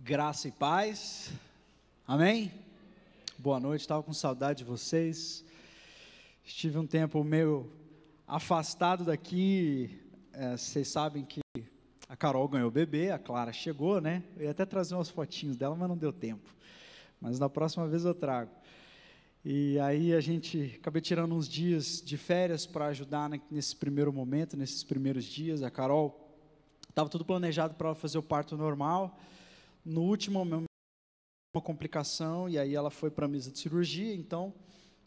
Graça e paz, amém? Boa noite, estava com saudade de vocês, estive um tempo meio afastado daqui, vocês sabem que a Carol ganhou o bebê, a Clara chegou, né? Eu ia até trazer umas fotinhos dela, mas não deu tempo, mas na próxima vez eu trago. E aí acabei tirando uns dias de férias para ajudar nesse primeiro momento, nesses primeiros dias. A Carol, estava tudo planejado para ela fazer o parto normal. No último momento, uma complicação, e aí ela foi para a mesa de cirurgia, então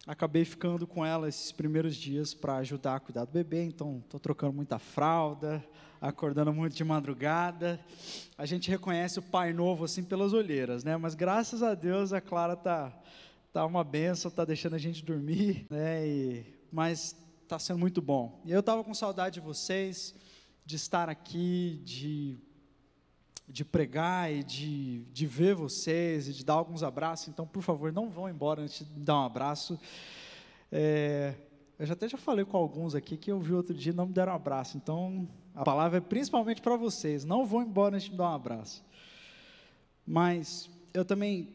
acabei ficando com ela esses primeiros dias para ajudar a cuidar do bebê. Então estou trocando muita fralda, acordando muito de madrugada. A gente reconhece o pai novo assim pelas olheiras, né? Mas graças a Deus a Clara tá uma benção, tá deixando a gente dormir, né? Mas está sendo muito bom. E eu estava com saudade de vocês, de estar aqui, de pregar e de ver vocês e de dar alguns abraços. Então, por favor, não vão embora antes de me dar um abraço. Eu já falei com alguns aqui que eu vi outro dia e não me deram um abraço. Então, a palavra é principalmente para vocês. Não vão embora antes de me dar um abraço. Mas eu também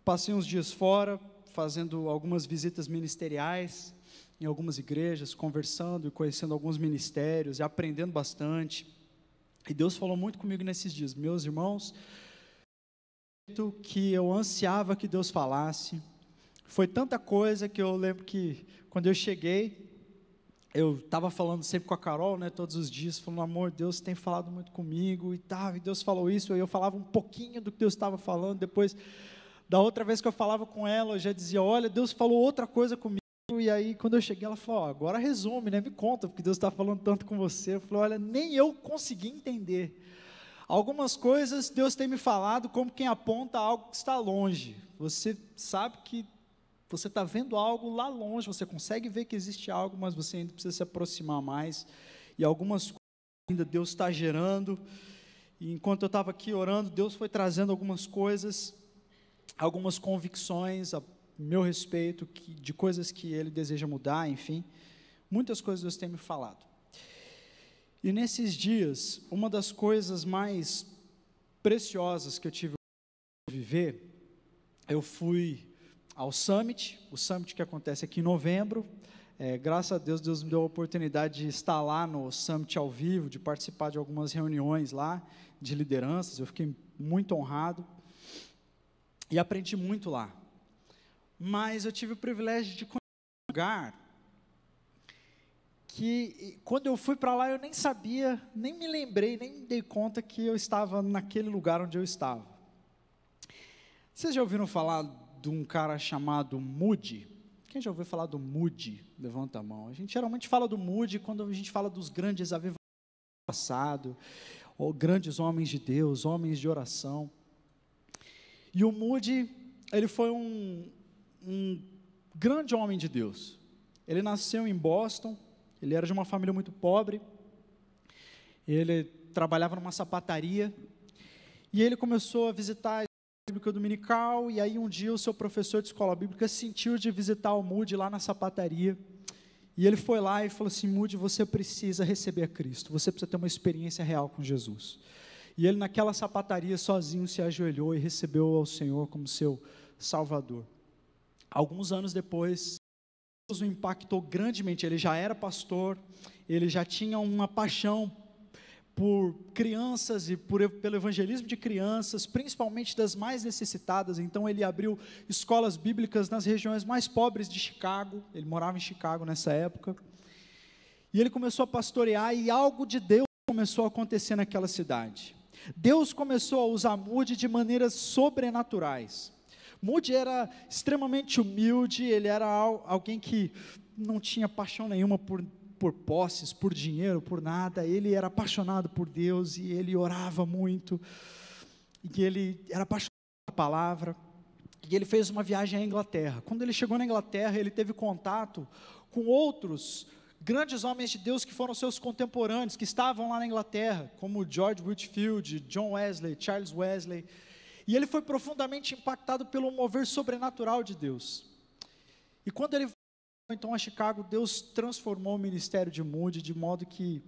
passei uns dias fora, fazendo algumas visitas ministeriais em algumas igrejas, conversando e conhecendo alguns ministérios e aprendendo bastante. E Deus falou muito comigo nesses dias, meus irmãos, que eu ansiava que Deus falasse. Foi tanta coisa que eu lembro que quando eu cheguei, eu estava falando sempre com a Carol, né, todos os dias, falando, amor, Deus tem falado muito comigo e tal, e Deus falou isso, aí eu falava um pouquinho do que Deus estava falando. Depois, da outra vez que eu falava com ela, eu já dizia, olha, Deus falou outra coisa comigo. E aí, quando eu cheguei, ela falou, agora resume, né? Me conta, porque Deus está falando tanto com você. Eu falei, olha, nem eu consegui entender. Algumas coisas Deus tem me falado como quem aponta algo que está longe. Você sabe que você está vendo algo lá longe, você consegue ver que existe algo, mas você ainda precisa se aproximar mais. E algumas coisas ainda Deus está gerando. E enquanto eu estava aqui orando, Deus foi trazendo algumas coisas, algumas convicções, meu respeito, de coisas que Ele deseja mudar, enfim, muitas coisas Deus tem me falado. E nesses dias, uma das coisas mais preciosas que eu tive para viver, eu fui ao Summit, o Summit que acontece aqui em novembro. Graças a Deus, Deus me deu a oportunidade de estar lá no Summit ao vivo, de participar de algumas reuniões lá, de lideranças. Eu fiquei muito honrado e aprendi muito lá. Mas eu tive o privilégio de conhecer um lugar que, quando eu fui para lá, eu nem sabia, nem me lembrei, nem me dei conta que eu estava naquele lugar onde eu estava. Vocês já ouviram falar de um cara chamado Moody? Quem já ouviu falar do Moody? Levanta a mão. A gente geralmente fala do Moody quando a gente fala dos grandes avivamentos do passado, ou grandes homens de Deus, homens de oração. E o Moody, ele foi um grande homem de Deus. Ele nasceu em Boston, ele era de uma família muito pobre, ele trabalhava numa sapataria, e ele começou a visitar a escola bíblica dominical, e aí um dia o seu professor de escola bíblica sentiu de visitar o Moody lá na sapataria, e ele foi lá e falou assim, Moody, você precisa receber a Cristo, você precisa ter uma experiência real com Jesus. E ele naquela sapataria sozinho se ajoelhou e recebeu ao Senhor como seu Salvador. Alguns anos depois, Deus o impactou grandemente. Ele já era pastor, ele já tinha uma paixão por crianças e pelo evangelismo de crianças, principalmente das mais necessitadas. Então ele abriu escolas bíblicas nas regiões mais pobres de Chicago. Ele morava em Chicago nessa época. E ele começou a pastorear, e algo de Deus começou a acontecer naquela cidade. Deus começou a usar Moody de maneiras sobrenaturais. Moody era extremamente humilde, ele era alguém que não tinha paixão nenhuma por posses, por dinheiro, por nada. Ele era apaixonado por Deus, e ele orava muito, e ele era apaixonado pela palavra, e ele fez uma viagem à Inglaterra. Quando ele chegou na Inglaterra, ele teve contato com outros grandes homens de Deus que foram seus contemporâneos, que estavam lá na Inglaterra, como George Whitefield, John Wesley, Charles Wesley. E ele foi profundamente impactado pelo mover sobrenatural de Deus. E quando ele foi então a Chicago, Deus transformou o ministério de Moody, de modo que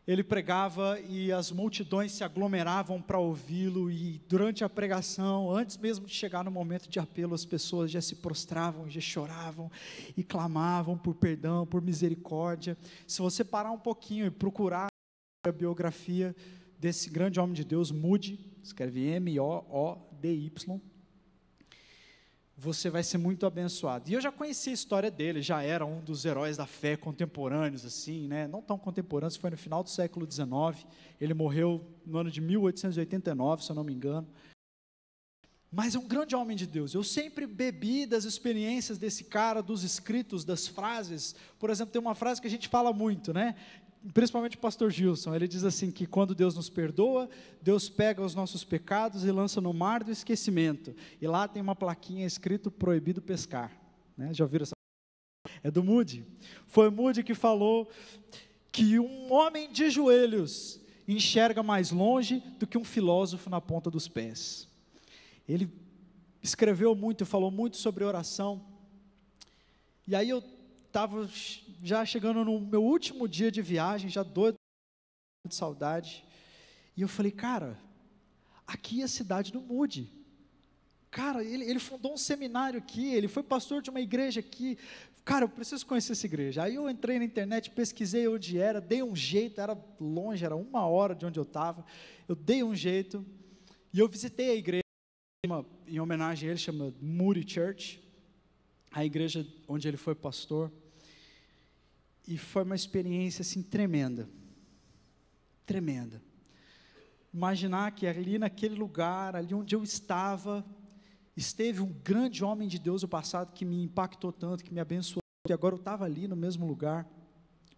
ele pregava e as multidões se aglomeravam para ouvi-lo, e durante a pregação, antes mesmo de chegar no momento de apelo, as pessoas já se prostravam, já choravam e clamavam por perdão, por misericórdia. Se você parar um pouquinho e procurar a biografia desse grande homem de Deus, Moody, escreve M-O-O-D-Y, você vai ser muito abençoado. E eu já conheci a história dele, já era um dos heróis da fé contemporâneos, assim, né? Não tão contemporâneos, foi no final do século XIX, ele morreu no ano de 1889, se eu não me engano, mas é um grande homem de Deus. Eu sempre bebi das experiências desse cara, dos escritos, das frases. Por exemplo, tem uma frase que a gente fala muito, né? Principalmente o pastor Gilson, ele diz assim, que quando Deus nos perdoa, Deus pega os nossos pecados e lança no mar do esquecimento, e lá tem uma plaquinha escrito proibido pescar, né? Já ouviram essa? É do Moody. Foi Moody que falou que um homem de joelhos enxerga mais longe do que um filósofo na ponta dos pés. Ele escreveu muito, falou muito sobre oração, e aí eu estava já chegando no meu último dia de viagem, já doido de saudade, e eu falei, cara, aqui é a cidade do Moody, cara, ele fundou um seminário aqui, ele foi pastor de uma igreja aqui, cara, eu preciso conhecer essa igreja. Aí eu entrei na internet, pesquisei onde era, dei um jeito, era longe, era 1 hora de onde eu estava, eu dei um jeito, e eu visitei a igreja, em homenagem a ele, chama Moody Church, a igreja onde ele foi pastor, e foi uma experiência assim tremenda, tremenda. Imaginar que ali naquele lugar, ali onde eu estava, esteve um grande homem de Deus do passado que me impactou tanto, que me abençoou, e agora eu estava ali no mesmo lugar.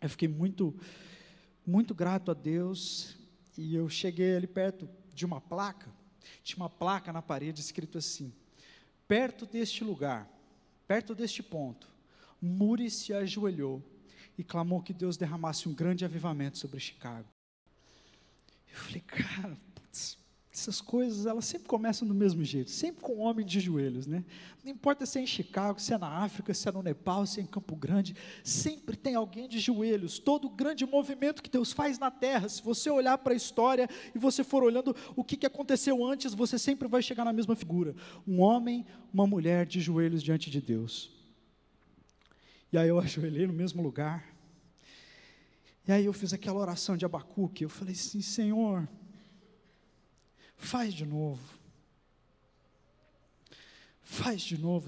Eu fiquei muito, muito grato a Deus, e eu cheguei ali perto de uma placa, tinha uma placa na parede escrito assim, perto deste lugar, perto deste ponto, Moody se ajoelhou e clamou que Deus derramasse um grande avivamento sobre Chicago. Eu falei, cara, putz, essas coisas, elas sempre começam do mesmo jeito, sempre com um homem de joelhos, né? Não importa se é em Chicago, se é na África, se é no Nepal, se é em Campo Grande, sempre tem alguém de joelhos. Todo o grande movimento que Deus faz na terra, se você olhar para a história e você for olhando o que aconteceu antes, você sempre vai chegar na mesma figura, um homem, uma mulher de joelhos diante de Deus. E aí eu ajoelhei no mesmo lugar, e aí eu fiz aquela oração de Abacuque, eu falei assim, Senhor, faz de novo,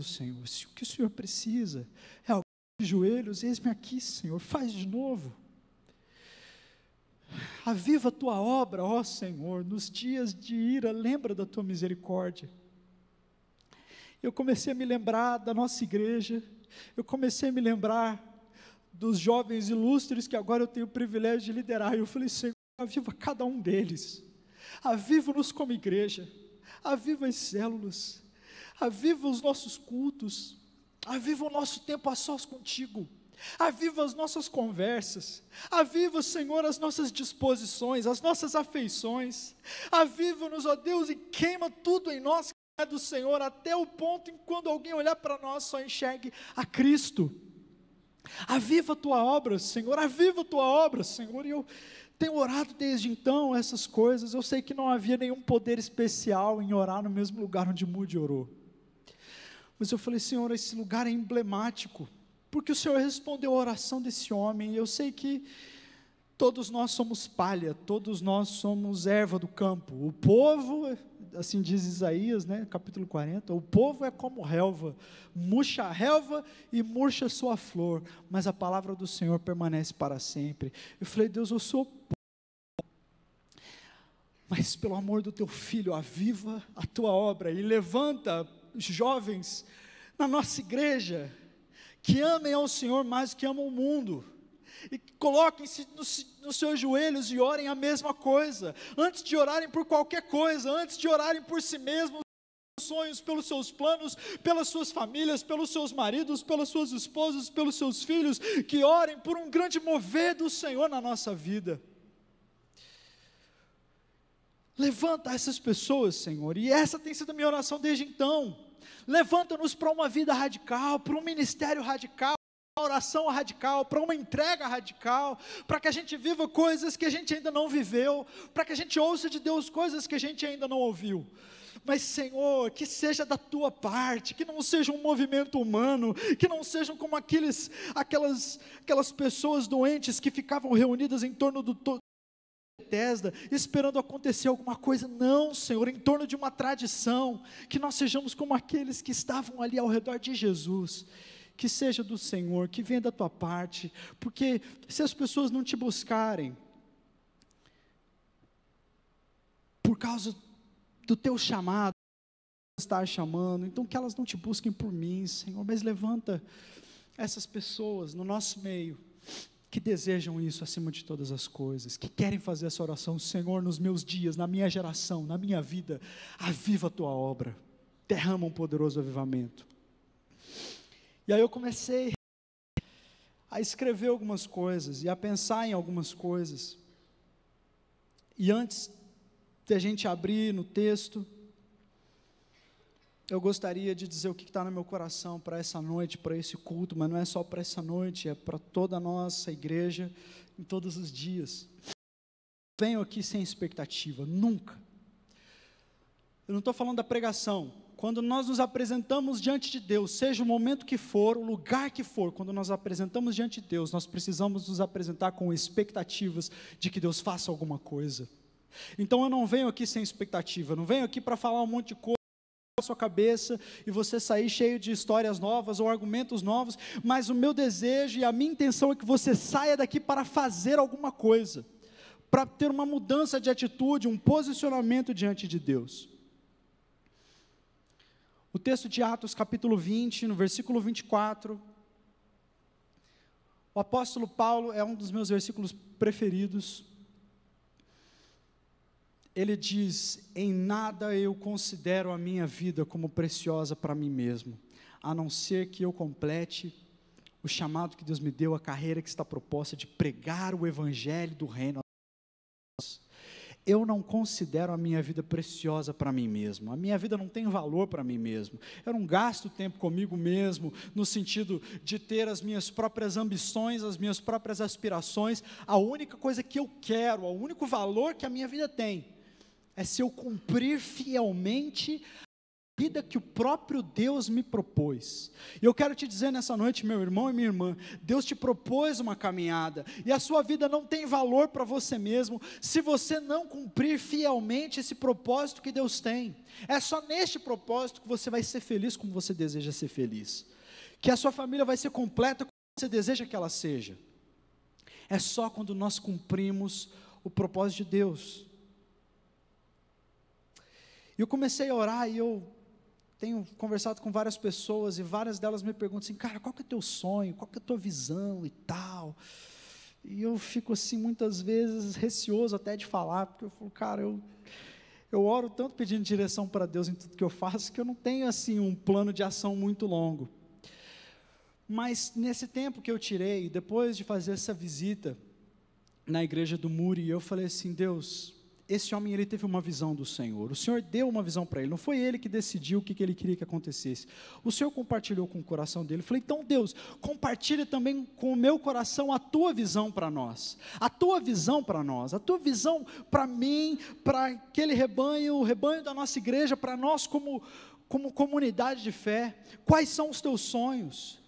Senhor, se o que o Senhor precisa é alguém de joelhos, eis-me aqui, Senhor, faz de novo, aviva a tua obra, ó Senhor, nos dias de ira, lembra da tua misericórdia. Eu comecei a me lembrar da nossa igreja, eu comecei a me lembrar dos jovens ilustres que agora eu tenho o privilégio de liderar, e eu falei, Senhor, aviva cada um deles, aviva-nos como igreja, aviva as células, aviva os nossos cultos, aviva o nosso tempo a sós contigo, aviva as nossas conversas, aviva, Senhor, as nossas disposições, as nossas afeições, aviva-nos, ó Deus, e queima tudo em nós que é do Senhor, até o ponto em que quando alguém olhar para nós, só enxergue a Cristo. Aviva a tua obra, Senhor, aviva a tua obra, Senhor. E eu tenho orado desde então essas coisas. Eu sei que não havia nenhum poder especial em orar no mesmo lugar onde Moody orou, mas eu falei, Senhor, esse lugar é emblemático, porque o Senhor respondeu a oração desse homem, e eu sei que todos nós somos palha, todos nós somos erva do campo, o povo, assim diz Isaías, né, capítulo 40, o povo é como relva, murcha a relva e murcha sua flor, mas a palavra do Senhor permanece para sempre. Eu falei, Deus, eu sou povo, mas pelo amor do teu Filho, aviva a tua obra, e levanta jovens na nossa igreja, que amem ao Senhor mais do que amam o mundo, e coloquem-se nos seus joelhos e orem a mesma coisa, antes de orarem por qualquer coisa, antes de orarem por si mesmos, pelos sonhos, pelos seus planos, pelas suas famílias, pelos seus maridos, pelas suas esposas, pelos seus filhos, que orem por um grande mover do Senhor na nossa vida. Levanta essas pessoas, Senhor, e essa tem sido a minha oração desde então. Levanta-nos para uma vida radical, para um ministério radical, uma oração radical, para uma entrega radical, para que a gente viva coisas que a gente ainda não viveu, para que a gente ouça de Deus coisas que a gente ainda não ouviu. Mas, Senhor, que seja da tua parte, que não seja um movimento humano, que não sejam como aquelas pessoas doentes que ficavam reunidas em torno do Bethesda, esperando acontecer alguma coisa. Não, Senhor, em torno de uma tradição, que nós sejamos como aqueles que estavam ali ao redor de Jesus. Que seja do Senhor, que venha da tua parte, porque se as pessoas não te buscarem por causa do teu chamado, estar chamando, então que elas não te busquem por mim, Senhor, mas levanta essas pessoas no nosso meio, que desejam isso acima de todas as coisas, que querem fazer essa oração. Senhor, nos meus dias, na minha geração, na minha vida, aviva a tua obra, derrama um poderoso avivamento. E aí eu comecei a escrever algumas coisas, e a pensar em algumas coisas, e antes de a gente abrir no texto, eu gostaria de dizer o que está no meu coração para essa noite, para esse culto, mas não é só para essa noite, é para toda a nossa igreja, em todos os dias. Venho aqui sem expectativa, nunca. Eu não estou falando da pregação. Quando nós nos apresentamos diante de Deus, seja o momento que for, o lugar que for, quando nós apresentamos diante de Deus, nós precisamos nos apresentar com expectativas de que Deus faça alguma coisa. Então eu não venho aqui sem expectativa, não venho aqui para falar um monte de coisa na sua cabeça e você sair cheio de histórias novas ou argumentos novos, mas o meu desejo e a minha intenção é que você saia daqui para fazer alguma coisa, para ter uma mudança de atitude, um posicionamento diante de Deus. O texto de Atos capítulo 20, no versículo 24, o apóstolo Paulo é um dos meus versículos preferidos. Ele diz: em nada eu considero a minha vida como preciosa para mim mesmo, a não ser que eu complete o chamado que Deus me deu, a carreira que está proposta de pregar o evangelho do reino. Eu não considero a minha vida preciosa para mim mesmo, a minha vida não tem valor para mim mesmo, eu não gasto tempo comigo mesmo, no sentido de ter as minhas próprias ambições, as minhas próprias aspirações. A única coisa que eu quero, o único valor que a minha vida tem, é se eu cumprir fielmente a vida que o próprio Deus me propôs. E eu quero te dizer nessa noite, meu irmão e minha irmã, Deus te propôs uma caminhada, e a sua vida não tem valor para você mesmo, se você não cumprir fielmente esse propósito que Deus tem. É só neste propósito que você vai ser feliz como você deseja ser feliz, que a sua família vai ser completa como você deseja que ela seja. É só quando nós cumprimos o propósito de Deus. E eu comecei a orar, e eu tenho conversado com várias pessoas, e várias delas me perguntam assim: cara, qual que é o teu sonho, qual que é a tua visão e tal, e eu fico assim, muitas vezes, receoso até de falar, porque eu falo, cara, eu oro tanto pedindo direção para Deus em tudo que eu faço, que eu não tenho assim um plano de ação muito longo. Mas nesse tempo que eu tirei, depois de fazer essa visita na igreja do Muri, eu falei assim: Deus, esse homem, ele teve uma visão do Senhor, o Senhor deu uma visão para ele, não foi ele que decidiu o que ele queria que acontecesse, o Senhor compartilhou com o coração dele. Eu falei: então Deus, compartilha também com o meu coração a tua visão para nós, a tua visão para nós, a tua visão para mim, para aquele rebanho, o rebanho da nossa igreja, para nós como comunidade de fé. Quais são os teus sonhos?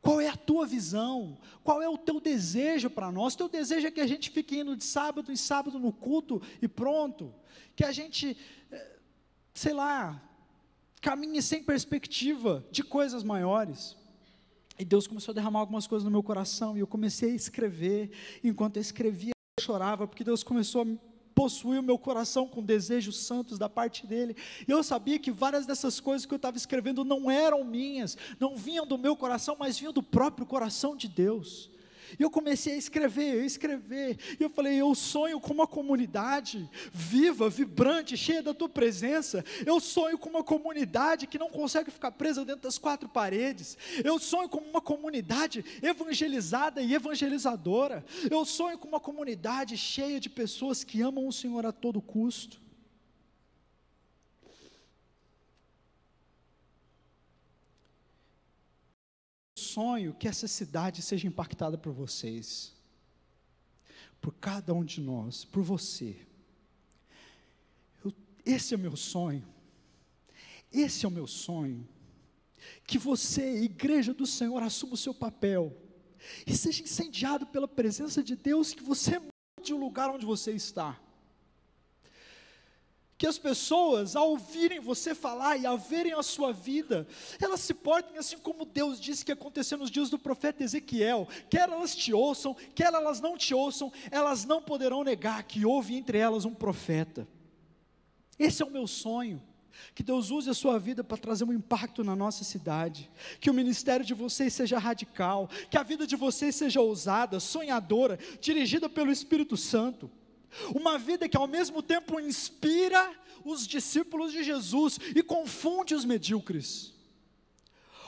Qual é a tua visão? Qual é o teu desejo para nós? O teu desejo é que a gente fique indo de sábado em sábado no culto e pronto? Que a gente, sei lá, caminhe sem perspectiva de coisas maiores? E Deus começou a derramar algumas coisas no meu coração, e eu comecei a escrever. Enquanto eu escrevia, eu chorava, porque Deus começou a possuir o meu coração com desejos santos da parte dele. E eu sabia que várias dessas coisas que eu estava escrevendo não eram minhas, não vinham do meu coração, mas vinham do próprio coração de Deus. E eu comecei a escrever, e eu falei: eu sonho com uma comunidade viva, vibrante, cheia da tua presença. Eu sonho com uma comunidade que não consegue ficar presa dentro das quatro paredes. Eu sonho com uma comunidade evangelizada e evangelizadora. Eu sonho com uma comunidade cheia de pessoas que amam o Senhor a todo custo. sonho que essa cidade seja impactada por vocês, por cada um de nós, por você. Esse é o meu sonho, esse é o meu sonho, que você, igreja do Senhor, assuma o seu papel, e seja incendiado pela presença de Deus, que você mude o lugar onde você está, que as pessoas, ao ouvirem você falar e ao verem a sua vida, elas se portem assim como Deus disse que aconteceu nos dias do profeta Ezequiel, quer elas te ouçam, quer elas não te ouçam, elas não poderão negar que houve entre elas um profeta. Esse é o meu sonho, que Deus use a sua vida para trazer um impacto na nossa cidade, que o ministério de vocês seja radical, que a vida de vocês seja ousada, sonhadora, dirigida pelo Espírito Santo, uma vida que ao mesmo tempo inspira os discípulos de Jesus e confunde os medíocres,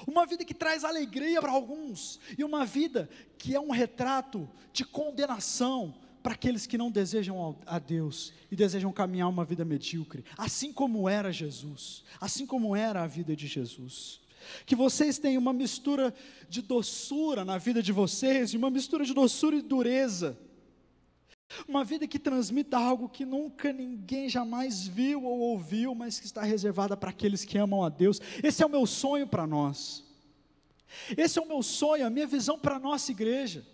uma vida que traz alegria para alguns, e uma vida que é um retrato de condenação para aqueles que não desejam a Deus e desejam caminhar uma vida medíocre, assim como era Jesus, assim como era a vida de Jesus. Que vocês tenham uma mistura de doçura na vida de vocês, e uma mistura de doçura e dureza, uma vida que transmita algo que nunca ninguém jamais viu ou ouviu, mas que está reservada para aqueles que amam a Deus. Esse é o meu sonho para nós, esse é o meu sonho, a minha visão para a nossa igreja.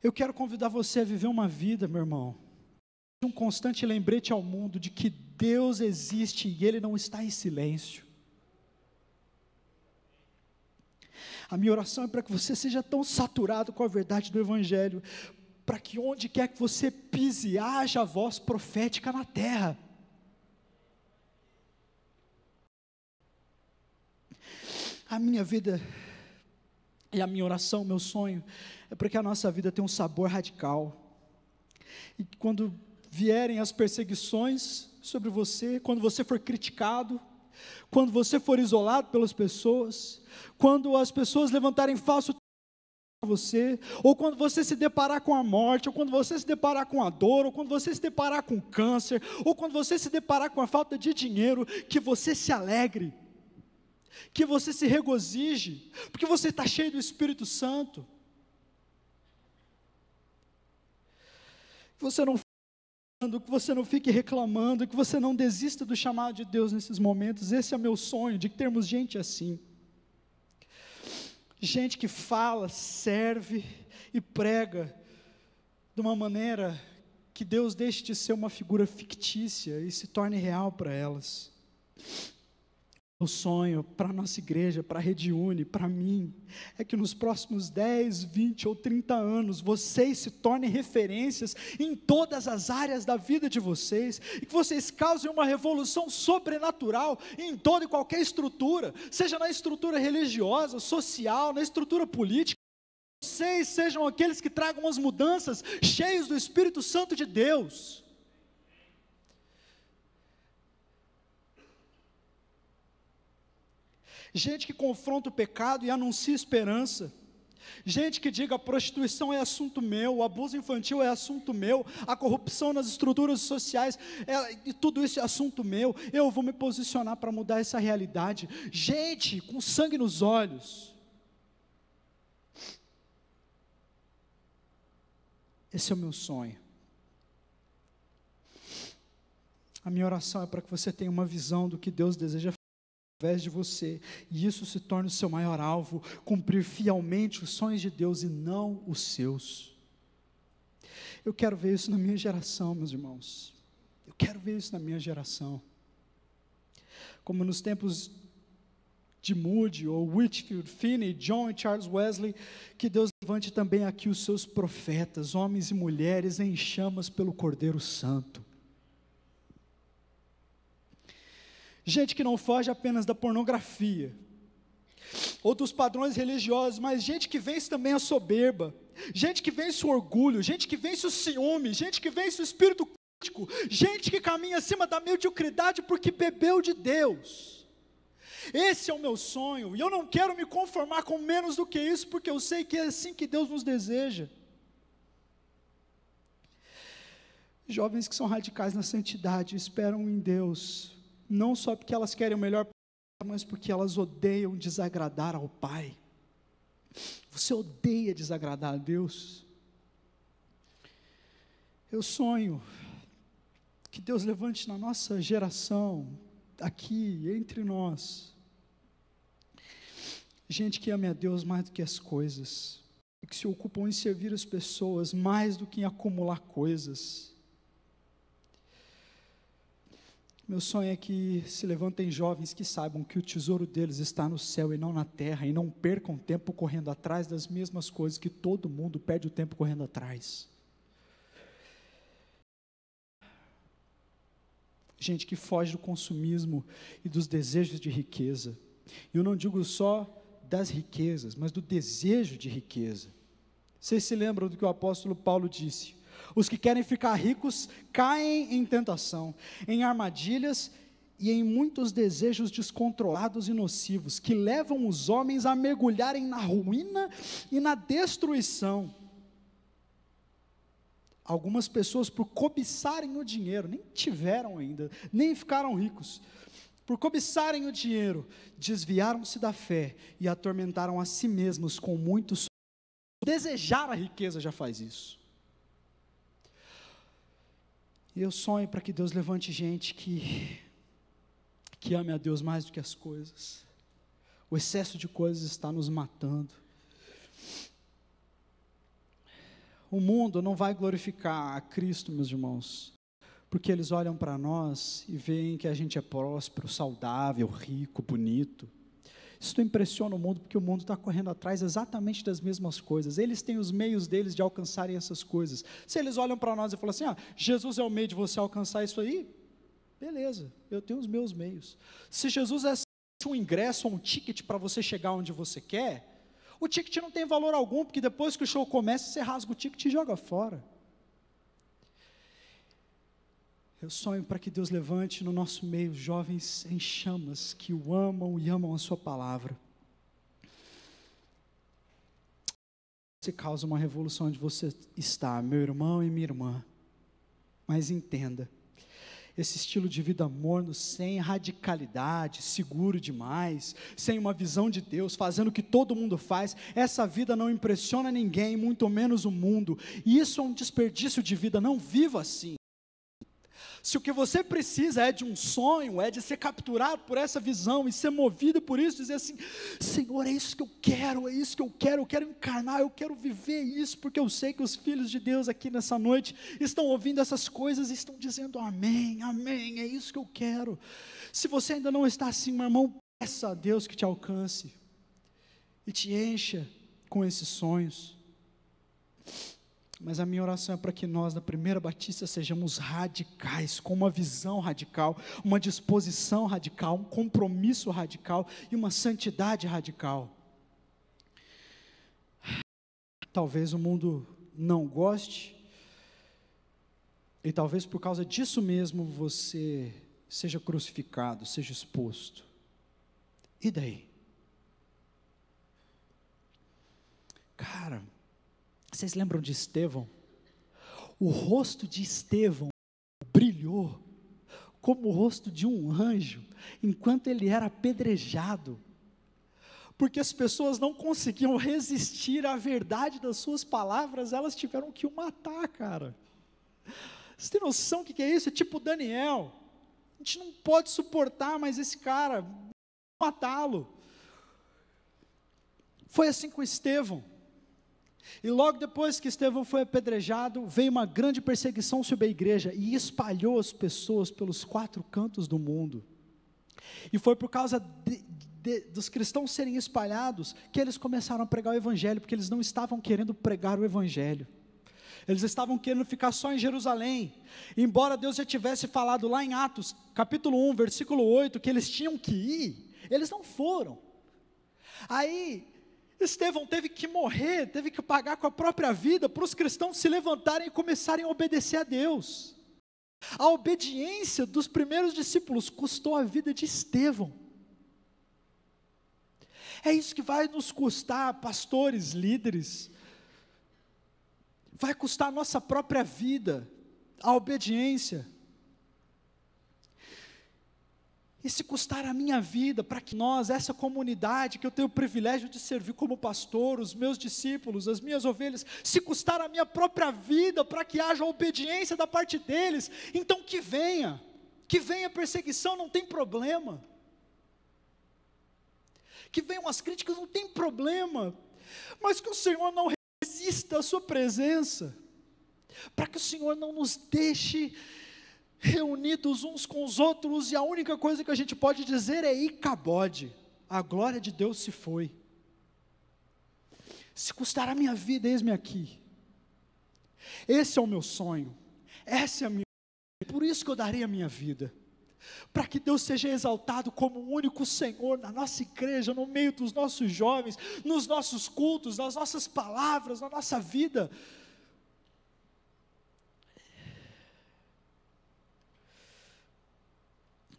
Eu quero convidar você a viver uma vida, meu irmão, um constante lembrete ao mundo de que Deus existe e Ele não está em silêncio. A minha oração é para que você seja tão saturado com a verdade do Evangelho, para que onde quer que você pise, haja voz profética na terra. A minha vida e a minha oração, meu sonho, é para que a nossa vida tenha um sabor radical, e quando vierem as perseguições sobre você, quando você for criticado, quando você for isolado pelas pessoas, quando as pessoas levantarem falso para você, ou quando você se deparar com a morte, ou quando você se deparar com a dor, ou quando você se deparar com câncer, ou quando você se deparar com a falta de dinheiro, que você se alegre, que você se regozije, porque você está cheio do Espírito Santo, que você não fique reclamando, que você não desista do chamado de Deus nesses momentos. Esse é o meu sonho, de termos gente assim, gente que fala, serve e prega de uma maneira que Deus deixe de ser uma figura fictícia e se torne real para elas. O sonho para a nossa igreja, para a Rede Uni, para mim, é que nos próximos 10, 20 ou 30 anos, vocês se tornem referências em todas as áreas da vida de vocês, e que vocês causem uma revolução sobrenatural em toda e qualquer estrutura, seja na estrutura religiosa, social, na estrutura política. Vocês sejam aqueles que tragam as mudanças, cheios do Espírito Santo de Deus. Gente que confronta o pecado e anuncia esperança, gente que diga: a prostituição é assunto meu, o abuso infantil é assunto meu, a corrupção nas estruturas sociais, e tudo isso é assunto meu, eu vou me posicionar para mudar essa realidade. Gente com sangue nos olhos. Esse é o meu sonho. A minha oração é para que você tenha uma visão do que Deus deseja através de você, e isso se torne o seu maior alvo, cumprir fielmente os sonhos de Deus e não os seus. Eu quero ver isso na minha geração, meus irmãos, eu quero ver isso na minha geração, como nos tempos de Moody, ou Whitefield, Finney, John e Charles Wesley, que Deus levante também aqui os seus profetas, homens e mulheres em chamas pelo Cordeiro Santo, gente que não foge apenas da pornografia, ou dos padrões religiosos, mas gente que vence também a soberba, gente que vence o orgulho, gente que vence o ciúme, gente que vence o espírito crítico, gente que caminha acima da mediocridade porque bebeu de Deus. Esse é o meu sonho, e eu não quero me conformar com menos do que isso, porque eu sei que é assim que Deus nos deseja. Jovens que são radicais na santidade, esperam em Deus, não só porque elas querem o melhor mas porque elas odeiam desagradar ao Pai. Você odeia desagradar a Deus? Eu sonho que Deus levante na nossa geração, aqui, entre nós, gente que ame a Deus mais do que as coisas, e que se ocupam em servir as pessoas mais do que em acumular coisas. Meu sonho é que se levantem jovens que saibam que o tesouro deles está no céu e não na terra, e não percam tempo correndo atrás das mesmas coisas que todo mundo perde o tempo correndo atrás. Gente que foge do consumismo e dos desejos de riqueza. Eu não digo só das riquezas, mas do desejo de riqueza. Vocês se lembram do que o apóstolo Paulo disse? Os que querem ficar ricos caem em tentação, em armadilhas e em muitos desejos descontrolados e nocivos, que levam os homens a mergulharem na ruína e na destruição. Algumas pessoas, por cobiçarem o dinheiro, nem tiveram ainda, nem ficaram ricos, por cobiçarem o dinheiro, desviaram-se da fé e atormentaram a si mesmos com muitos. Desejar a riqueza já faz isso. E eu sonho para que Deus levante gente que ame a Deus mais do que as coisas. O excesso de coisas está nos matando. O mundo não vai glorificar a Cristo, meus irmãos, porque eles olham para nós e veem que a gente é próspero, saudável, rico, bonito. Isso impressiona o mundo, porque o mundo está correndo atrás exatamente das mesmas coisas. Eles têm os meios deles de alcançarem essas coisas. Se eles olham para nós e falam assim, Jesus é o meio de você alcançar isso aí, beleza, eu tenho os meus meios. Se Jesus é um ingresso, um ticket para você chegar onde você quer, o ticket não tem valor algum, porque depois que o show começa, você rasga o ticket e joga fora. Eu sonho para que Deus levante no nosso meio jovens em chamas, que o amam e amam a sua palavra. Você causa uma revolução onde você está, meu irmão e minha irmã. Mas entenda, esse estilo de vida morno, sem radicalidade, seguro demais, sem uma visão de Deus, fazendo o que todo mundo faz, essa vida não impressiona ninguém, muito menos o mundo, e isso é um desperdício de vida. Não viva assim. Se o que você precisa é de um sonho, é de ser capturado por essa visão e ser movido por isso, dizer assim, Senhor, é isso que eu quero encarnar, eu quero viver isso, porque eu sei que os filhos de Deus aqui nessa noite estão ouvindo essas coisas e estão dizendo amém, amém, é isso que eu quero. Se você ainda não está assim, meu irmão, peça a Deus que te alcance e te encha com esses sonhos. Mas a minha oração é para que nós, da Primeira Batista, sejamos radicais, com uma visão radical, uma disposição radical, um compromisso radical e uma santidade radical. Talvez o mundo não goste, e talvez por causa disso mesmo você seja crucificado, seja exposto. E daí? Cara, vocês lembram de Estevão? O rosto de Estevão brilhou como o rosto de um anjo, enquanto ele era apedrejado, porque as pessoas não conseguiam resistir à verdade das suas palavras, elas tiveram que o matar, cara. Você tem noção do que é isso? É tipo Daniel, a gente não pode suportar mais esse cara, matá-lo. Foi assim com Estevão. E logo depois que Estevão foi apedrejado, veio uma grande perseguição sobre a igreja e espalhou as pessoas pelos 4 cantos do mundo. E foi por causa dos cristãos serem espalhados que eles começaram a pregar o evangelho, porque eles não estavam querendo pregar o evangelho. Eles estavam querendo ficar só em Jerusalém. Embora Deus já tivesse falado lá em Atos, capítulo 1, versículo 8, que eles tinham que ir, eles não foram. Aí Estevão teve que morrer, teve que pagar com a própria vida para os cristãos se levantarem e começarem a obedecer a Deus. A obediência dos primeiros discípulos custou a vida de Estevão. É isso que vai nos custar, pastores, líderes. Vai custar a nossa própria vida, a obediência. E se custar a minha vida, para que nós, essa comunidade que eu tenho o privilégio de servir como pastor, os meus discípulos, as minhas ovelhas, se custar a minha própria vida, para que haja obediência da parte deles, então que venha perseguição, não tem problema, que venham as críticas, não tem problema, mas que o Senhor não resista à sua presença, para que o Senhor não nos deixe reunidos uns com os outros, e a única coisa que a gente pode dizer é Icabode, a glória de Deus se foi. Se custar a minha vida, eis-me aqui. Esse é o meu sonho, essa é a minha vida, por isso que eu darei a minha vida, para que Deus seja exaltado como o único Senhor na nossa igreja, no meio dos nossos jovens, nos nossos cultos, nas nossas palavras, na nossa vida.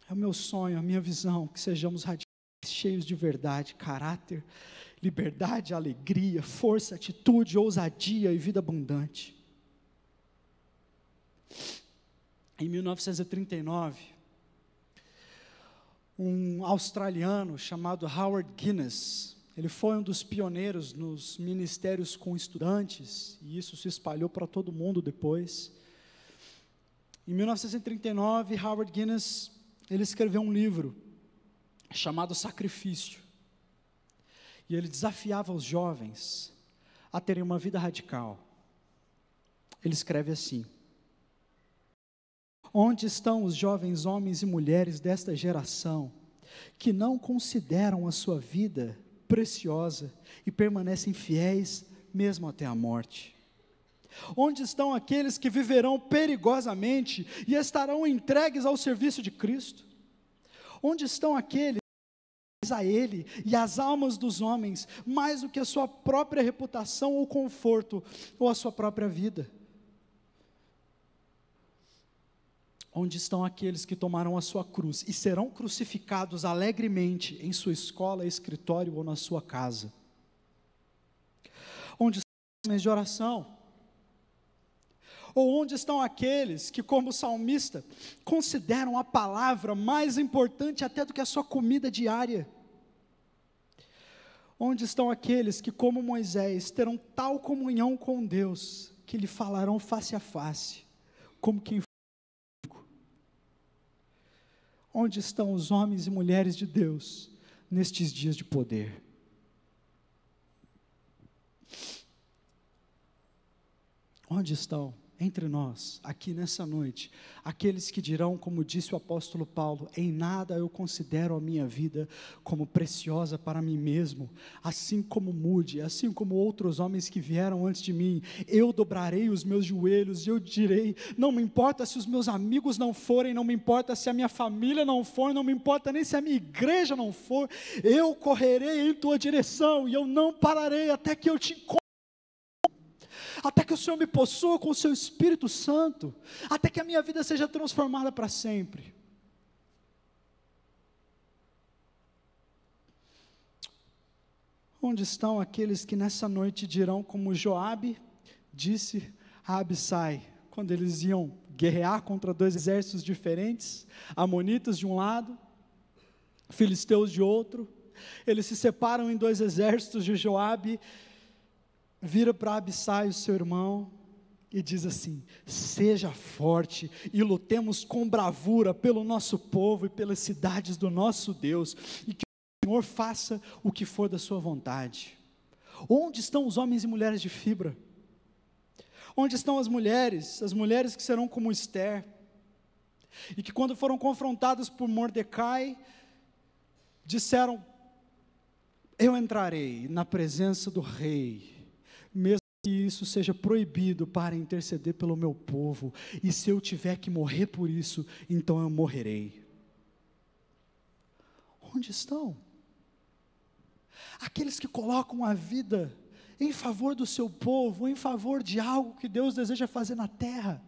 É o meu sonho, a minha visão, que sejamos radicais, cheios de verdade, caráter, liberdade, alegria, força, atitude, ousadia e vida abundante. Em 1939, um australiano chamado Howard Guinness, ele foi um dos pioneiros nos ministérios com estudantes, e isso se espalhou para todo mundo depois. Em 1939, Howard Guinness, ele escreveu um livro chamado Sacrifício, e ele desafiava os jovens a terem uma vida radical. Ele escreve assim: onde estão os jovens homens e mulheres desta geração, que não consideram a sua vida preciosa e permanecem fiéis mesmo até a morte? Onde estão aqueles que viverão perigosamente e estarão entregues ao serviço de Cristo? Onde estão aqueles que a Ele e as almas dos homens, mais do que a sua própria reputação ou conforto, ou a sua própria vida? Onde estão aqueles que tomaram a sua cruz e serão crucificados alegremente em sua escola, escritório ou na sua casa? Onde estão os homens de oração? Ou onde estão aqueles que, como salmista, consideram a palavra mais importante até do que a sua comida diária? Onde estão aqueles que, como Moisés, terão tal comunhão com Deus, que lhe falarão face a face, como quem foi? Onde estão os homens e mulheres de Deus, nestes dias de poder? Onde estão entre nós, aqui nessa noite, aqueles que dirão, como disse o apóstolo Paulo: em nada eu considero a minha vida como preciosa para mim mesmo, assim como Moody, assim como outros homens que vieram antes de mim, eu dobrarei os meus joelhos e eu direi: não me importa se os meus amigos não forem, não me importa se a minha família não for, não me importa nem se a minha igreja não for, eu correrei em tua direção e eu não pararei até que eu te encontre, até que o Senhor me possua com o seu Espírito Santo, até que a minha vida seja transformada para sempre. Onde estão aqueles que nessa noite dirão, como Joabe disse a Abissai, quando eles iam guerrear contra dois exércitos diferentes, amonitas de um lado, filisteus de outro, eles se separam em dois exércitos, e Joabe vira para Abissai, o seu irmão, e diz assim: seja forte e lutemos com bravura pelo nosso povo e pelas cidades do nosso Deus, e que o Senhor faça o que for da sua vontade. Onde estão os homens e mulheres de fibra? Onde estão as mulheres que serão como Esther, e que quando foram confrontadas por Mordecai, disseram: eu entrarei na presença do rei, mesmo que isso seja proibido, para interceder pelo meu povo, e se eu tiver que morrer por isso, então eu morrerei. Onde estão aqueles que colocam a vida em favor do seu povo, em favor de algo que Deus deseja fazer na terra?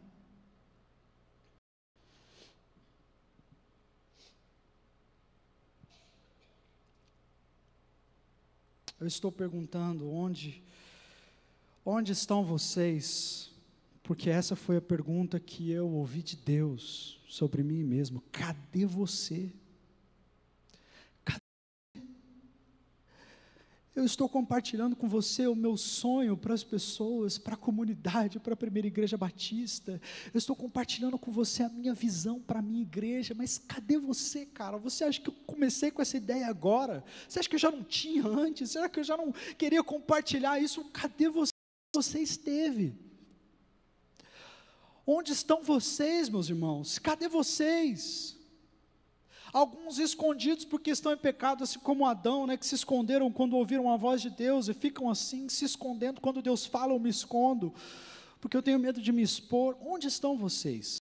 Eu estou perguntando, onde estão vocês? Porque essa foi a pergunta que eu ouvi de Deus sobre mim mesmo. Cadê você? Eu estou compartilhando com você o meu sonho para as pessoas, para a comunidade, para a primeira igreja batista. Eu estou compartilhando com você a minha visão para a minha igreja. Mas cadê você, cara? Você acha que eu comecei com essa ideia agora? Você acha que eu já não tinha antes? Será que eu já não queria compartilhar isso? Cadê você? Você esteve. Onde estão vocês, meus irmãos? Cadê vocês? Alguns escondidos porque estão em pecado, assim como Adão, né, que se esconderam quando ouviram a voz de Deus, e ficam assim, se escondendo, quando Deus fala eu me escondo, porque eu tenho medo de me expor. Onde estão vocês?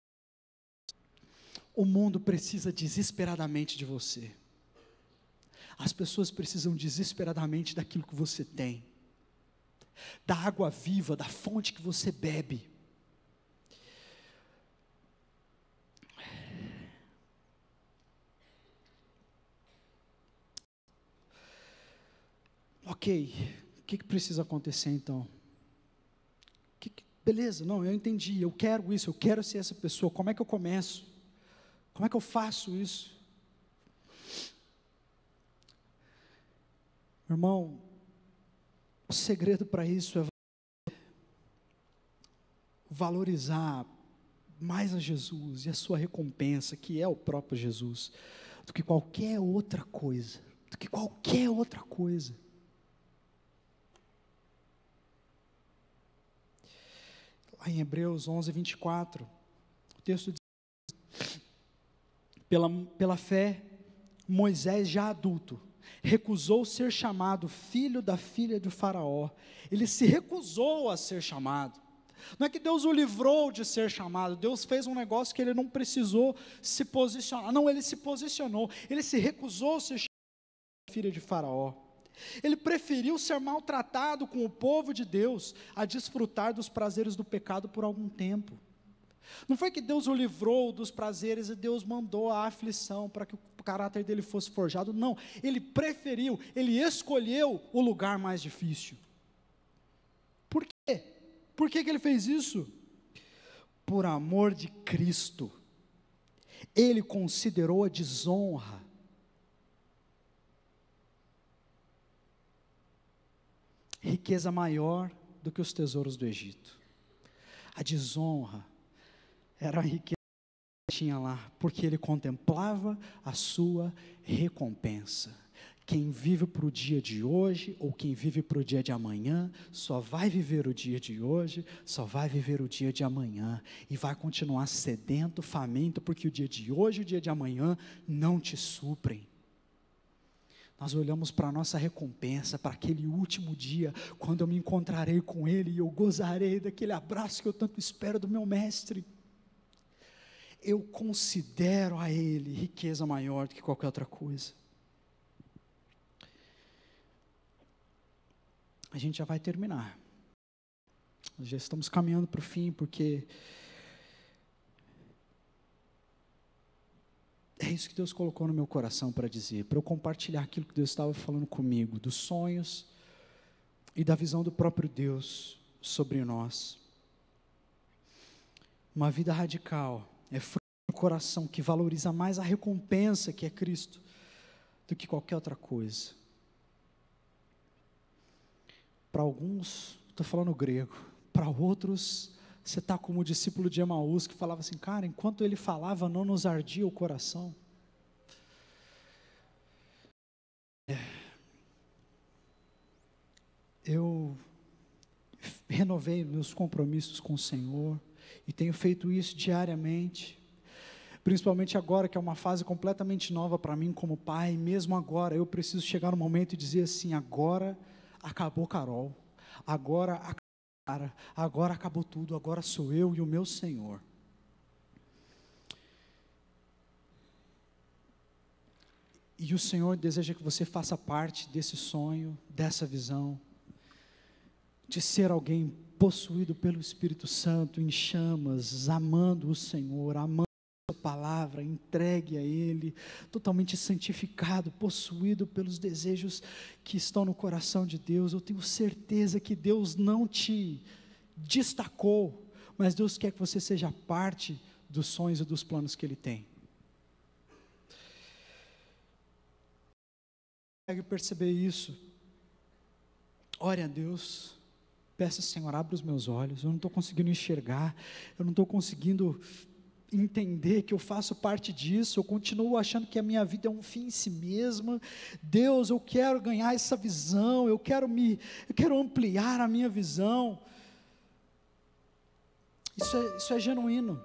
O mundo precisa desesperadamente de você, as pessoas precisam desesperadamente daquilo que você tem, da água viva, da fonte que você bebe. Ok, o que precisa acontecer então? Beleza, não, eu entendi, eu quero isso, eu quero ser essa pessoa. Como é que eu começo? Como é que eu faço isso? Irmão, o segredo para isso é valorizar mais a Jesus e a sua recompensa, que é o próprio Jesus, do que qualquer outra coisa, do que qualquer outra coisa. Lá em Hebreus 11, 24, o texto diz: pela fé, Moisés, já adulto, recusou ser chamado filho da filha de Faraó. Ele se recusou a ser chamado. Não é que Deus o livrou de ser chamado, Deus fez um negócio que ele não precisou se posicionar. Não, ele se posicionou, ele se recusou a ser chamado filho de Faraó. Ele preferiu ser maltratado com o povo de Deus a desfrutar dos prazeres do pecado por algum tempo. Não foi que Deus o livrou dos prazeres e Deus mandou a aflição para que o caráter dele fosse forjado. Não, ele preferiu, ele escolheu o lugar mais difícil. Por quê? Por que ele fez isso? Por amor de Cristo. Ele considerou a desonra riqueza maior do que os tesouros do Egito. A desonra era a riqueza que tinha lá, porque ele contemplava a sua recompensa. Quem vive para o dia de hoje, ou quem vive para o dia de amanhã, só vai viver o dia de hoje, só vai viver o dia de amanhã, e vai continuar sedento, faminto, porque o dia de hoje e o dia de amanhã não te suprem. Nós olhamos para a nossa recompensa, para aquele último dia, quando eu me encontrarei com Ele, e eu gozarei daquele abraço que eu tanto espero do meu Mestre. Eu considero a Ele riqueza maior do que qualquer outra coisa. A gente já vai terminar. Nós já estamos caminhando para o fim, porque é isso que Deus colocou no meu coração para dizer, para eu compartilhar aquilo que Deus estava falando comigo, dos sonhos e da visão do próprio Deus sobre nós. Uma vida radical é fruto do coração que valoriza mais a recompensa que é Cristo do que qualquer outra coisa. Para alguns, estou falando grego, para outros, você está como o discípulo de Emaús, que falava assim, cara, enquanto ele falava, não nos ardia o coração. Eu renovei meus compromissos com o Senhor, e tenho feito isso diariamente, principalmente agora, que é uma fase completamente nova para mim como pai. Mesmo agora, eu preciso chegar no momento e dizer assim, agora acabou Carol, agora acabou tudo, agora sou eu e o meu Senhor. E o Senhor deseja que você faça parte desse sonho, dessa visão, de ser alguém possuído pelo Espírito Santo, em chamas, amando o Senhor, amando a sua palavra, entregue a Ele, totalmente santificado, possuído pelos desejos que estão no coração de Deus. Eu tenho certeza que Deus não te destacou, mas Deus quer que você seja parte dos sonhos e dos planos que Ele tem. Consegue perceber isso? ore a Deus, peça: Senhor, abre os meus olhos, eu não estou conseguindo enxergar, eu não estou conseguindo entender que eu faço parte disso, eu continuo achando que a minha vida é um fim em si mesma. Deus, eu quero ganhar essa visão, eu quero ampliar a minha visão. Isso é genuíno.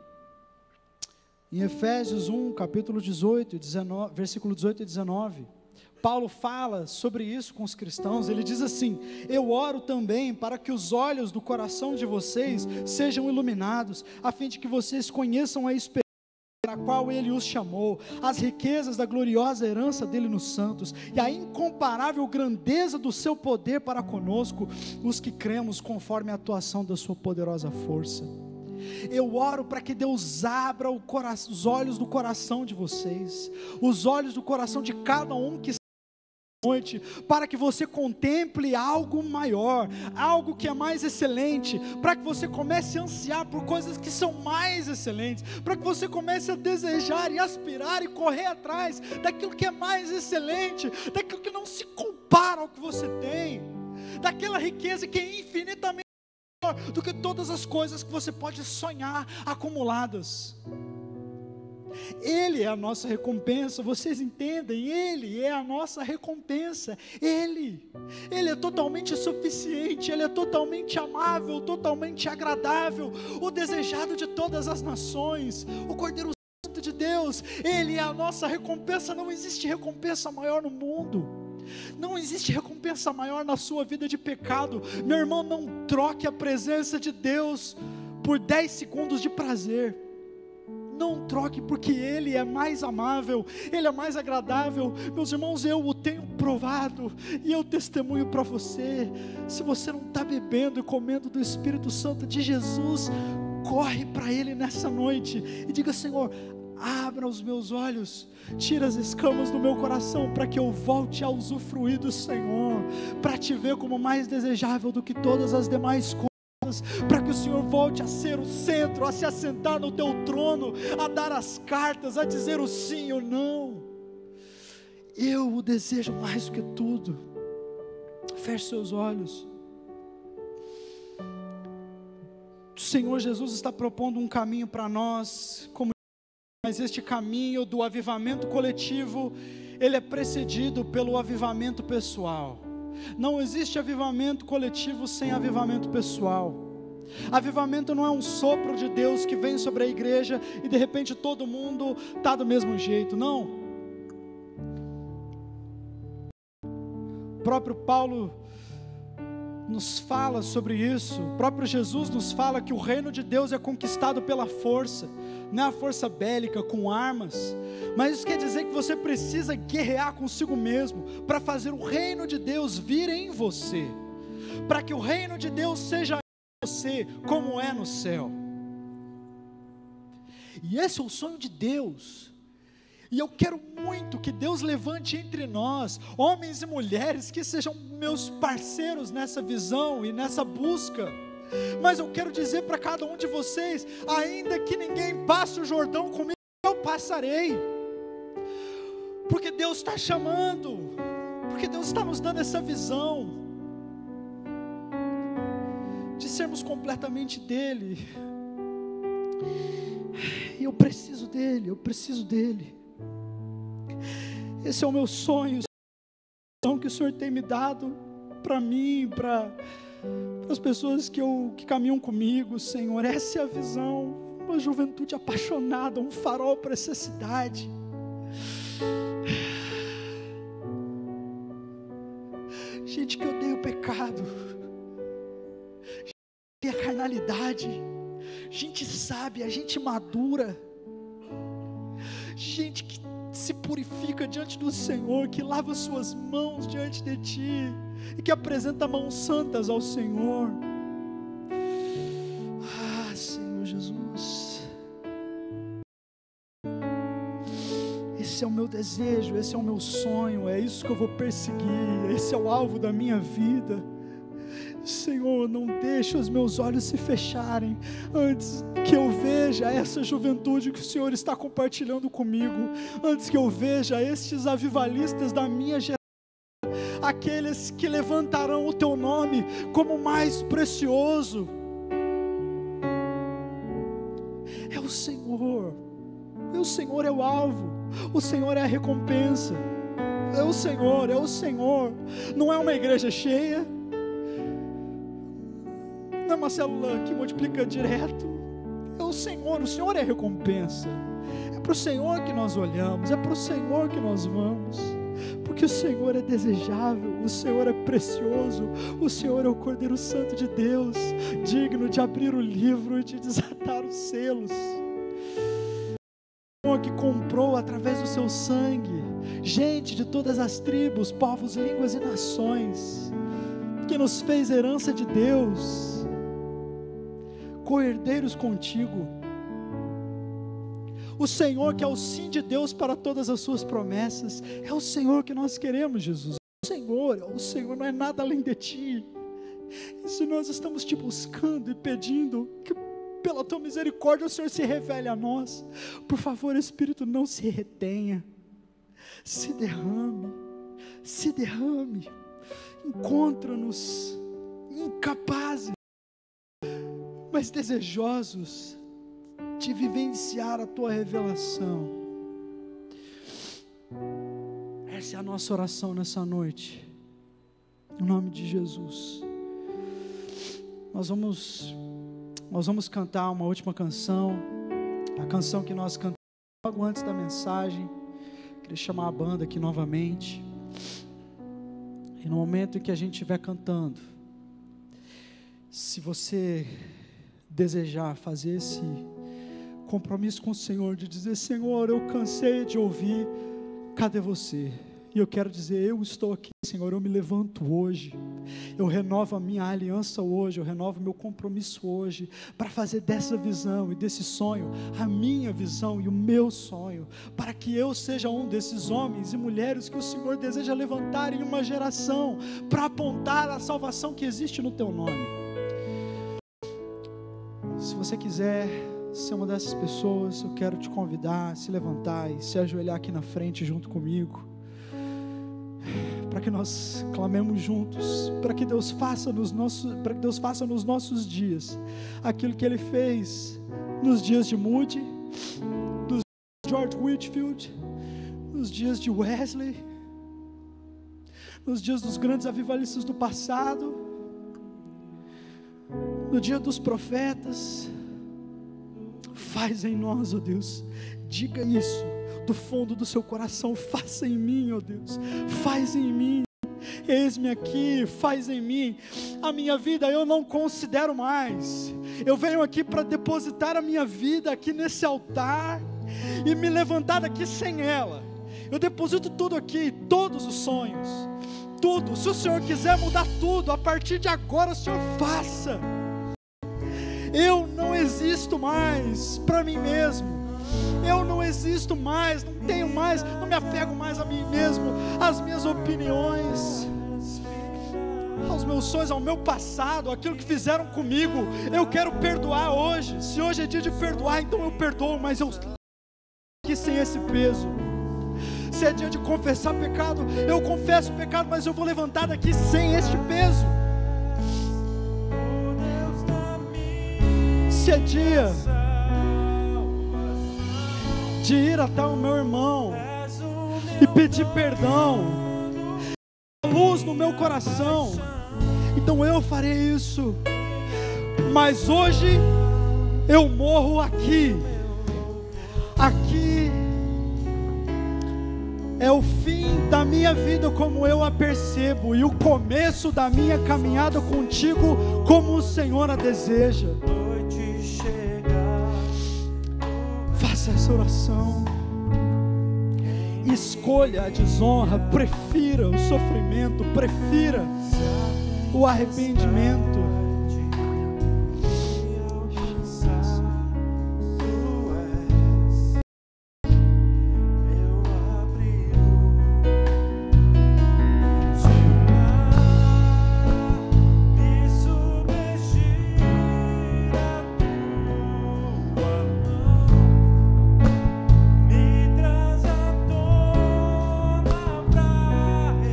Em Efésios 1, capítulo 18, 19, versículo 18 e 19, Paulo fala sobre isso com os cristãos. Ele diz assim: eu oro também para que os olhos do coração de vocês sejam iluminados, a fim de que vocês conheçam a esperança na qual Ele os chamou, as riquezas da gloriosa herança dele nos santos, e a incomparável grandeza do seu poder para conosco, os que cremos, conforme a atuação da sua poderosa força. Eu oro para que Deus abra os olhos do coração de vocês, os olhos do coração de cada um que noite, para que você contemple algo maior, algo que é mais excelente, para que você comece a ansiar por coisas que são mais excelentes, para que você comece a desejar e aspirar e correr atrás daquilo que é mais excelente, daquilo que não se compara ao que você tem, daquela riqueza que é infinitamente maior do que todas as coisas que você pode sonhar acumuladas. Ele é a nossa recompensa, vocês entendem? Ele é a nossa recompensa. Ele é totalmente suficiente, Ele é totalmente amável, totalmente agradável, o desejado de todas as nações, o Cordeiro Santo de Deus. Ele é a nossa recompensa. Não existe recompensa maior no mundo, não existe recompensa maior na sua vida de pecado. Meu irmão, não troque a presença de Deus por 10 segundos de prazer. Não troque, porque Ele é mais amável, Ele é mais agradável. Meus irmãos, eu o tenho provado, e eu testemunho para você. Se você não está bebendo e comendo do Espírito Santo de Jesus, corre para Ele nessa noite e diga: Senhor, abra os meus olhos, tira as escamas do meu coração, para que eu volte a usufruir do Senhor, para te ver como mais desejável do que todas as demais coisas, para que o Senhor volte a ser o centro, a se assentar no teu trono, a dar as cartas, a dizer o sim ou não. Eu o desejo mais do que tudo. Feche seus olhos. O Senhor Jesus está propondo um caminho para nós, mas este caminho do avivamento coletivo, ele é precedido pelo avivamento pessoal. Não existe avivamento coletivo sem avivamento pessoal. Avivamento não é um sopro de Deus que vem sobre a igreja e de repente todo mundo está do mesmo jeito, não. O próprio Paulo nos fala sobre isso, o próprio Jesus nos fala que o reino de Deus é conquistado pela força, não é a força bélica com armas, mas isso quer dizer que você precisa guerrear consigo mesmo, para fazer o reino de Deus vir em você, para que o reino de Deus seja em você, como é no céu. E esse é o sonho de Deus. E eu quero muito que Deus levante entre nós homens e mulheres que sejam meus parceiros nessa visão e nessa busca. Mas eu quero dizer para cada um de vocês: ainda que ninguém passe o Jordão comigo, eu passarei. Porque Deus está chamando, porque Deus está nos dando essa visão de sermos completamente dele. E eu preciso dele, eu preciso dele. Esse é o meu sonho, que o Senhor tem me dado para mim, para as pessoas que caminham comigo, Senhor. Essa é a visão, uma juventude apaixonada, um farol para essa cidade. Gente que odeia o pecado, gente que odeia a carnalidade, gente sábia, gente madura, gente que se purifica diante do Senhor, que lava suas mãos diante de Ti e que apresenta mãos santas ao Senhor. Ah, Senhor Jesus, esse é o meu desejo, esse é o meu sonho, é isso que eu vou perseguir, esse é o alvo da minha vida. Senhor, não deixe os meus olhos se fecharem antes que eu veja essa juventude que o Senhor está compartilhando comigo, antes que eu veja estes avivalistas da minha geração aqueles que levantarão o teu nome como o mais precioso. É o Senhor é o alvo, o Senhor é a recompensa, é o Senhor, não é uma igreja cheia, não é uma célula que multiplica direto, é o Senhor é a recompensa, é para o Senhor que nós olhamos, é para o Senhor que nós vamos, porque o Senhor é desejável, o Senhor é precioso, o Senhor é o Cordeiro Santo de Deus, digno de abrir o livro e de desatar os selos, que comprou através do seu sangue gente de todas as tribos, povos, línguas e nações, que nos fez herança de Deus, co-herdeiros contigo. O Senhor que é o sim de Deus para todas as suas promessas, é o Senhor que nós queremos, Jesus. O Senhor, não é nada além de ti. E se nós estamos te buscando e pedindo que pela tua misericórdia o Senhor se revele a nós, por favor, Espírito, não se retenha, se derrame, encontra-nos incapazes, mas desejosos de vivenciar a tua revelação. Essa é a nossa oração nessa noite, em nome de Jesus. Nós vamos cantar uma última canção, a canção que nós cantamos logo antes da mensagem. Queria chamar a banda aqui novamente, e no momento em que a gente estiver cantando, se você desejar fazer esse compromisso com o Senhor, de dizer: Senhor, eu cansei de ouvir, cadê você? E eu quero dizer: eu estou aqui, Senhor, eu me levanto hoje, eu renovo a minha aliança hoje, eu renovo meu compromisso hoje, para fazer dessa visão e desse sonho, a minha visão e o meu sonho, para que eu seja um desses homens e mulheres que o Senhor deseja levantar em uma geração, para apontar a salvação que existe no teu nome. Se você quiser ser uma dessas pessoas, eu quero te convidar a se levantar e se ajoelhar aqui na frente junto comigo, para que nós clamemos juntos, para que Deus faça nos nossos dias aquilo que Ele fez nos dias de Moody, dos George Whitefield, nos dias de Wesley, nos dias dos grandes avivalistas do passado, no dia dos profetas. Faz em nós, ó Deus, diga isso do fundo do seu coração: faça em mim, ó Deus, faz em mim, eis-me aqui, faz em mim. A minha vida eu não considero mais, eu venho aqui para depositar a minha vida aqui nesse altar e me levantar daqui sem ela. Eu deposito tudo aqui, todos os sonhos, tudo. Se o Senhor quiser mudar tudo, a partir de agora o Senhor faça. Eu não existo mais para mim mesmo, eu não existo mais, não tenho mais, não me apego mais a mim mesmo, às minhas opiniões, aos meus sonhos, ao meu passado, aquilo que fizeram comigo. Eu quero perdoar hoje. Se hoje é dia de perdoar, então eu perdoo, mas eu estou aqui sem esse peso. Se é dia de confessar pecado, eu confesso pecado, mas eu vou levantar daqui sem este peso. Se é dia de ir até o meu irmão e pedir perdão, luz no meu coração, então eu farei isso. Mas hoje eu morro aqui. Aqui é o fim da minha vida como eu a percebo, e o começo da minha caminhada contigo como o Senhor a deseja. Faça essa oração. Escolha a desonra, prefira o sofrimento, prefira o arrependimento.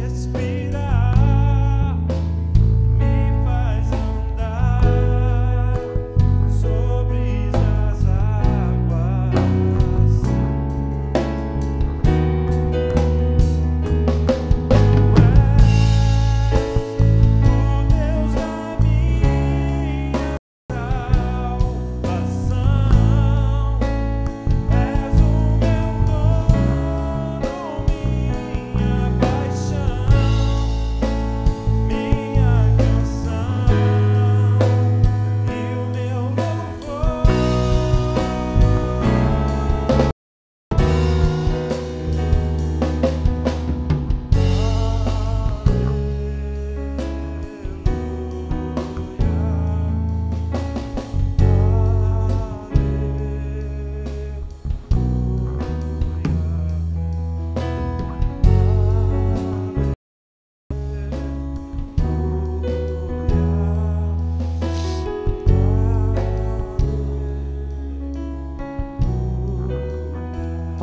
Respirar.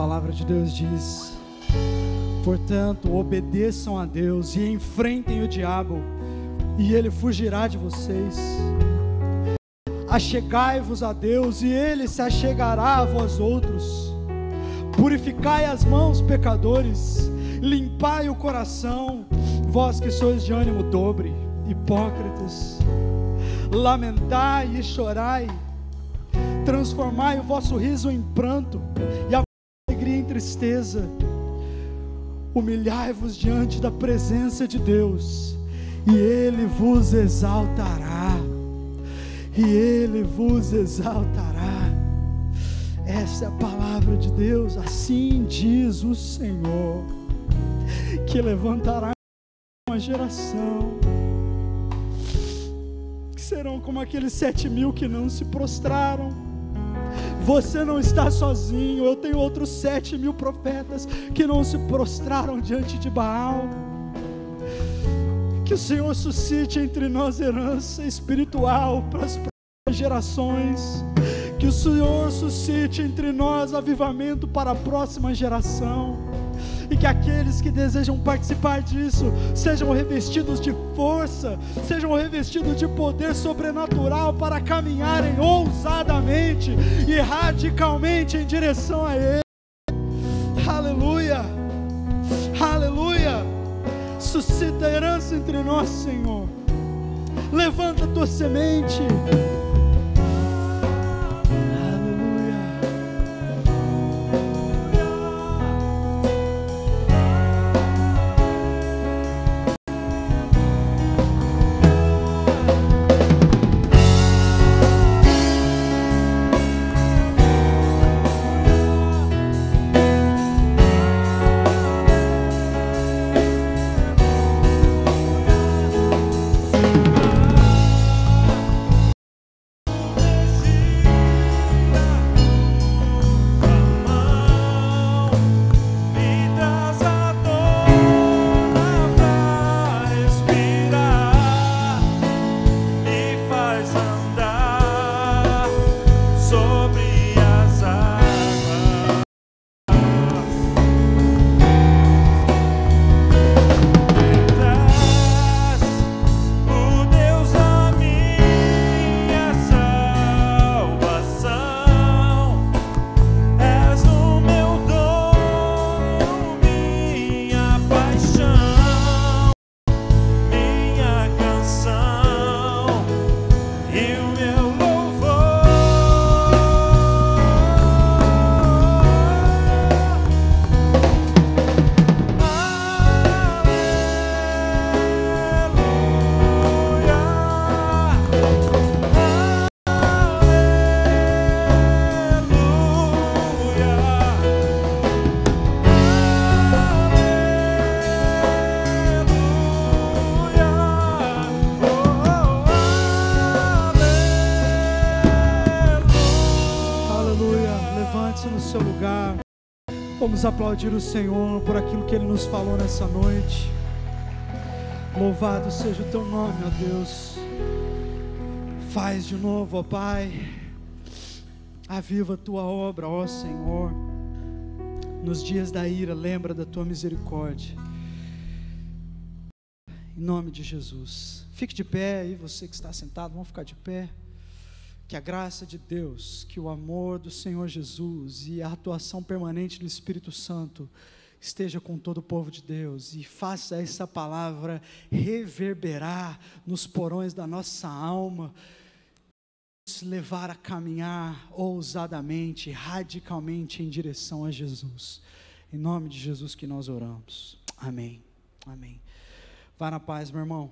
palavra de Deus diz: portanto, obedeçam a Deus e enfrentem o diabo, e ele fugirá de vocês. Achegai-vos a Deus, e ele se achegará a vós outros. Purificai as mãos, pecadores, limpai o coração, vós que sois de ânimo dobre, hipócritas. Lamentai e chorai, transformai o vosso riso em pranto e a alegria em tristeza. Humilhai-vos diante da presença de Deus, e ele vos exaltará. E ele vos exaltará. Essa é a palavra de Deus. Assim diz o Senhor, que levantará uma geração que serão como aqueles 7.000 que não se prostraram. Você não está sozinho. Eu tenho outros 7.000 profetas que não se prostraram diante de Baal. Que o Senhor suscite entre nós herança espiritual para as próximas gerações. Que o Senhor suscite entre nós avivamento para a próxima geração. E que aqueles que desejam participar disso sejam revestidos de força, sejam revestidos de poder sobrenatural para caminharem ousadamente e radicalmente em direção a Ele. Aleluia, aleluia. Suscita herança entre nós, Senhor. Levanta a tua semente. Vamos aplaudir o Senhor por aquilo que Ele nos falou nessa noite. Louvado seja o Teu nome, ó Deus. Faz de novo, ó Pai. Aviva a Tua obra, ó Senhor. Nos dias da ira, lembra da Tua misericórdia. Em nome de Jesus. Fique de pé aí, você que está sentado, vamos ficar de pé. Que a graça de Deus, que o amor do Senhor Jesus e a atuação permanente do Espírito Santo esteja com todo o povo de Deus e faça essa palavra reverberar nos porões da nossa alma, nos levar a caminhar ousadamente, radicalmente em direção a Jesus. Em nome de Jesus que nós oramos. Amém. Amém. Vá na paz, meu irmão.